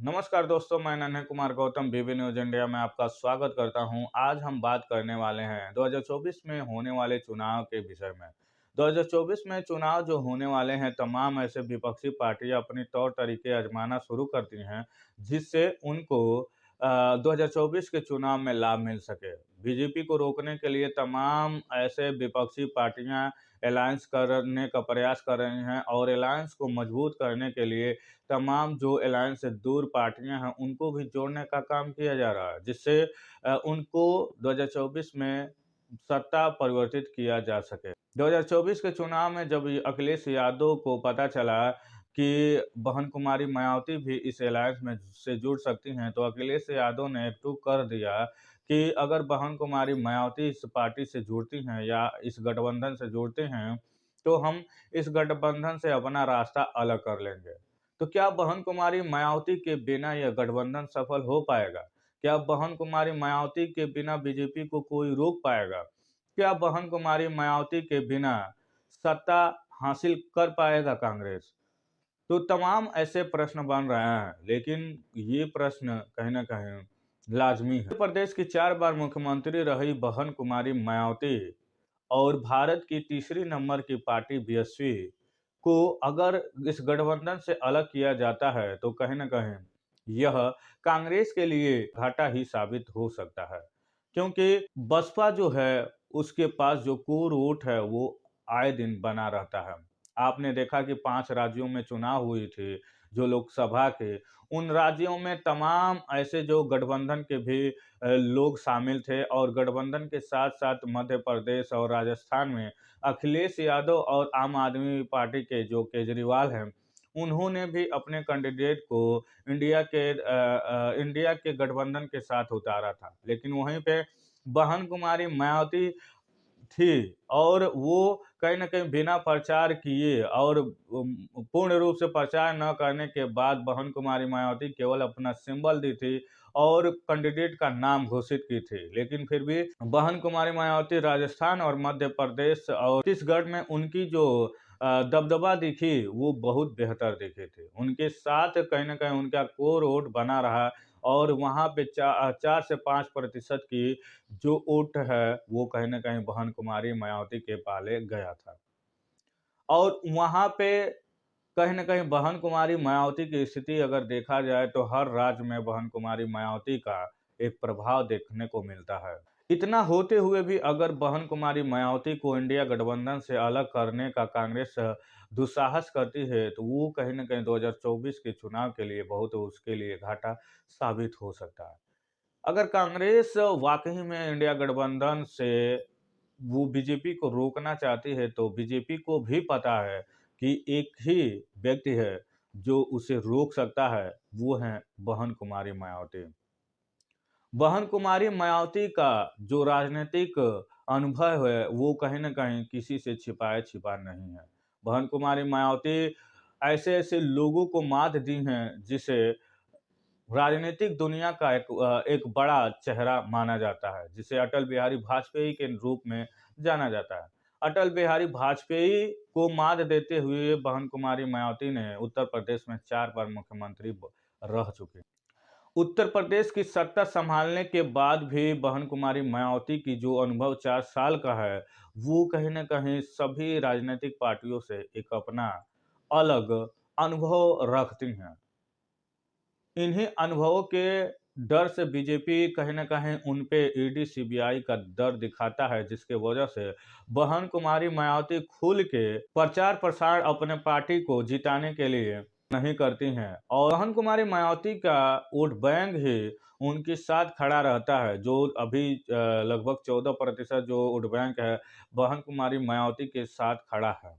नमस्कार दोस्तों, मैं नन्हे कुमार गौतम बीबी न्यूज इंडिया में आपका स्वागत करता हूं। आज हम बात करने वाले हैं 2024 में होने वाले चुनाव के विषय में। 2024 में चुनाव जो होने वाले हैं, तमाम ऐसे विपक्षी पार्टियां अपनी तौर तरीके आजमाना शुरू करती हैं, जिससे उनको 2024 के चुनाव में लाभ मिल सके। बीजेपी को रोकने के लिए तमाम ऐसे विपक्षी पार्टियां अलायंस करने का प्रयास कर रही हैं और अलायंस को मजबूत करने के लिए तमाम जो अलायंस से दूर पार्टियां हैं उनको भी जोड़ने का काम किया जा रहा है, जिससे उनको 2024 में सत्ता परिवर्तित किया जा सके। 2024 के चुनाव में जब अखिलेश यादव को पता चला कि बहन कुमारी मायावती भी इस अलायंस में से जुड़ सकती हैं, तो अखिलेश यादव ने एक टूक कर दिया कि अगर बहन कुमारी मायावती इस पार्टी से जुड़ती हैं या इस गठबंधन से जुड़ते हैं, तो हम इस गठबंधन से अपना रास्ता अलग कर लेंगे। तो क्या बहन कुमारी मायावती के बिना यह गठबंधन सफल हो पाएगा? क्या बहन कुमारी मायावती के बिना बीजेपी को कोई रोक पाएगा? क्या बहन कुमारी मायावती के बिना सत्ता हासिल कर पाएगा कांग्रेस? तो तमाम ऐसे प्रश्न बन रहे हैं, लेकिन ये प्रश्न कहीं न कहीं लाज़मी है। उत्तर प्रदेश की 4 बार मुख्यमंत्री रही बहन कुमारी मायावती और भारत की तीसरी नंबर की पार्टी बीएसपी को अगर इस गठबंधन से अलग किया जाता है, तो कहीं न कहीं यह कांग्रेस के लिए घाटा ही साबित हो सकता है। क्योंकि बसपा जो है, उसके पास जो कोर वोट है, वो आए दिन बना रहता है। आपने देखा कि 5 राज्यों में चुनाव हुई थी, जो लोकसभा के, उन राज्यों में तमाम ऐसे जो गठबंधन के भी लोग शामिल थे और गठबंधन के साथ-साथ मध्य प्रदेश और राजस्थान में अखिलेश यादव और आम आदमी पार्टी के जो केजरीवाल हैं, उन्होंने भी अपने कैंडिडेट को इंडिया के गठबंधन के साथ उतारा था। लेकिन वहीं पे बहन कुमारी मायावती थी और वो कहीं न कहीं बिना प्रचार किए और पूर्ण रूप से प्रचार न करने के बाद बहन कुमारी मायावती केवल अपना सिंबल दी थी और कैंडिडेट का नाम घोषित की थी। लेकिन फिर भी बहन कुमारी मायावती राजस्थान और मध्य प्रदेश और छत्तीसगढ़ में उनकी जो दबदबा दिखी, वो बहुत बेहतर दिखी थी। उनके साथ कहीं न कहीं उनका कोर वोट बना रहा और वहाँ पे 4 से 5% की जो वोट है, वो कहीं न कहीं बहन कुमारी मायावती के पाले गया था। और वहाँ पे कहीं न कहीं बहन कुमारी मायावती की स्थिति अगर देखा जाए, तो हर राज्य में बहन कुमारी मायावती का एक प्रभाव देखने को मिलता है। इतना होते हुए भी अगर बहन कुमारी मायावती को इंडिया गठबंधन से अलग करने का कांग्रेस दुस्साहस करती है, तो वो कहीं न कहीं 2024 के चुनाव के लिए बहुत उसके लिए घाटा साबित हो सकता है। अगर कांग्रेस वाक़ई में इंडिया गठबंधन से वो बीजेपी को रोकना चाहती है, तो बीजेपी को भी पता है कि एक ही व्यक्ति है जो उसे रोक सकता है, वो है बहन कुमारी मायावती। बहन कुमारी मायावती का जो राजनीतिक अनुभव है, वो कहीं न कहीं किसी से छिपाया-छिपा नहीं है। बहन कुमारी मायावती ऐसे-ऐसे लोगों को मात दी हैं, जिसे राजनीतिक दुनिया का एक बड़ा चेहरा माना जाता है, जिसे अटल बिहारी वाजपेयी के रूप में जाना जाता है। अटल बिहारी वाजपेयी को मात देते हुए बहन कुमारी मायावती ने उत्तर प्रदेश में 4 बार मुख्यमंत्री रह चुकी हैं। उत्तर प्रदेश की सत्ता संभालने के बाद भी बहन कुमारी मायावती की जो अनुभव 4 साल का है, वो कहीं न कहीं सभी राजनीतिक पार्टियों से एक अपना अलग अनुभव रखती हैं। इन्हीं अनुभवों के डर से बीजेपी कहीं न कहीं उन पे ईडी, सीबीआई का डर दिखाता है, जिसके वजह से बहन कुमारी मायावती खुल के प्रचार-प्रसार अपने पार्टी को जिताने के लिए नहीं करती हैं और बहन कुमारी मायावती का वोट बैंक ही उनके साथ खड़ा रहता है, जो अभी लगभग 14% जो वोट बैंक है, बहन कुमारी मायावती के साथ खड़ा है।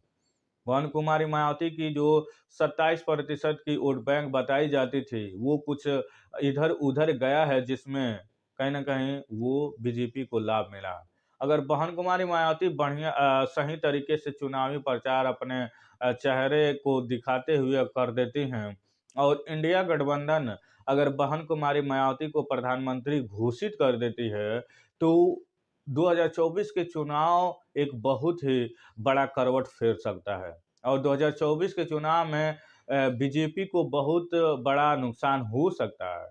बहन कुमारी मायावती की जो 27% की वोट बैंक बताई जाती थी, वो कुछ इधर-उधर गया है, जिसमें कहीं न कहीं वो बीजेपी को लाभ मिला। अगर बहन कुमारी मायावती बढ़िया सही तरीके से चुनावी प्रचार अपने चेहरे को दिखाते हुए कर देती हैं और इंडिया गठबंधन अगर बहन कुमारी मायावती को प्रधानमंत्री घोषित कर देती है, तो 2024 के चुनाव एक बहुत ही बड़ा करवट फेर सकता है और 2024 के चुनाव में बीजेपी को बहुत बड़ा नुकसान हो सकता है।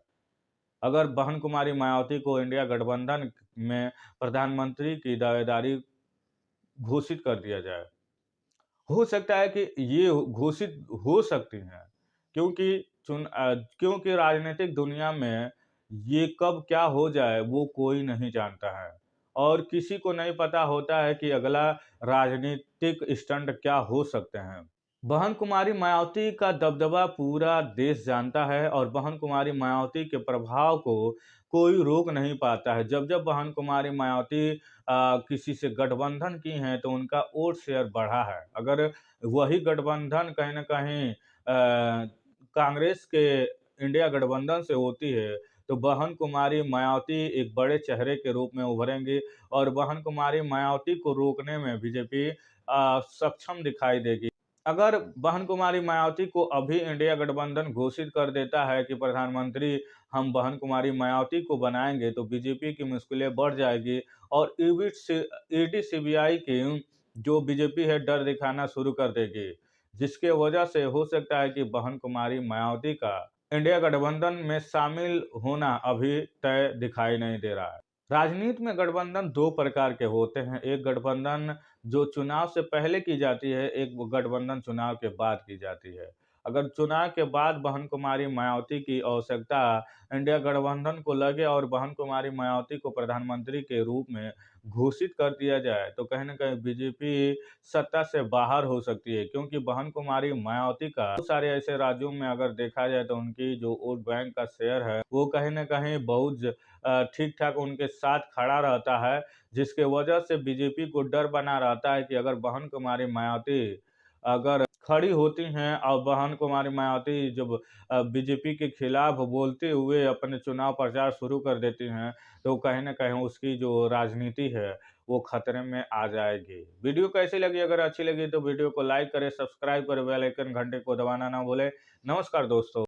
अगर बहन कुमारी मायावती को इंडिया गठबंधन में प्रधानमंत्री की दावेदारी घोषित कर दिया जाए। हो सकता है कि ये घोषित हो सकती हैं, क्योंकि क्योंकि राजनीतिक दुनिया में ये कब क्या हो जाए वो कोई नहीं जानता है और किसी को नहीं पता होता है कि अगला राजनीतिक स्टंट क्या हो सकते हैं। बहन कुमारी मायावती का दबदबा पूरा देश जानता है और बहन कुमारी मायावती के प्रभाव को कोई रोक नहीं पाता है। जब जब बहन कुमारी मायावती किसी से गठबंधन की हैं तो उनका वोट शेयर बढ़ा है। अगर वही गठबंधन कहीं न कहीं कांग्रेस के इंडिया गठबंधन से होती है तो बहन कुमारी मायावती एक बड़े चेहरे के रूप में उभरेंगी और बहन कुमारी मायावती को रोकने में बीजेपी सक्षम दिखाई देगी। अगर बहन कुमारी मायावती को अभी इंडिया गठबंधन घोषित कर देता है कि प्रधानमंत्री हम बहन कुमारी मायावती को बनाएंगे तो बीजेपी की मुश्किलें बढ़ जाएगी और ईडी सीबीआई की जो बीजेपी है डर दिखाना शुरू कर देगी, जिसके वजह से हो सकता है कि बहन कुमारी मायावती का इंडिया गठबंधन में शामिल होना अभी तय दिखाई नहीं दे रहा है। राजनीति में गठबंधन दो प्रकार के होते हैं। एक गठबंधन जो चुनाव से पहले की जाती है, एक गठबंधन चुनाव के बाद की जाती है। अगर चुनाव के बाद बहन कुमारी मायावती की आवश्यकता इंडिया गठबंधन को लगे और बहन कुमारी मायावती को प्रधानमंत्री के रूप में घोषित कर दिया जाए तो कहीं न कहीं बीजेपी सत्ता से बाहर हो सकती है, क्योंकि बहन कुमारी मायावती का बहुत सारे ऐसे राज्यों में अगर देखा जाए तो उनकी जो वोट बैंक का शेयर है वो कहीं न कहीं बहुत ठीक-ठाक उनके साथ खड़ा रहता है, जिसके वजह से बीजेपी को डर बना रहता है कि अगर बहन कुमारी मायावती अगर खड़ी होती हैं और बहन कुमारी मायावती जब बीजेपी के खिलाफ बोलते हुए अपने चुनाव प्रचार शुरू कर देती हैं, तो कहीं न कहीं उसकी जो राजनीति है, वो खतरे में आ जाएगी। वीडियो कैसी लगी? अगर अच्छी लगी तो वीडियो को लाइक करें, सब्सक्राइब करें, बेल आइकन घंटे को दबाना ना भूलें। नमस्कार दोस्तों।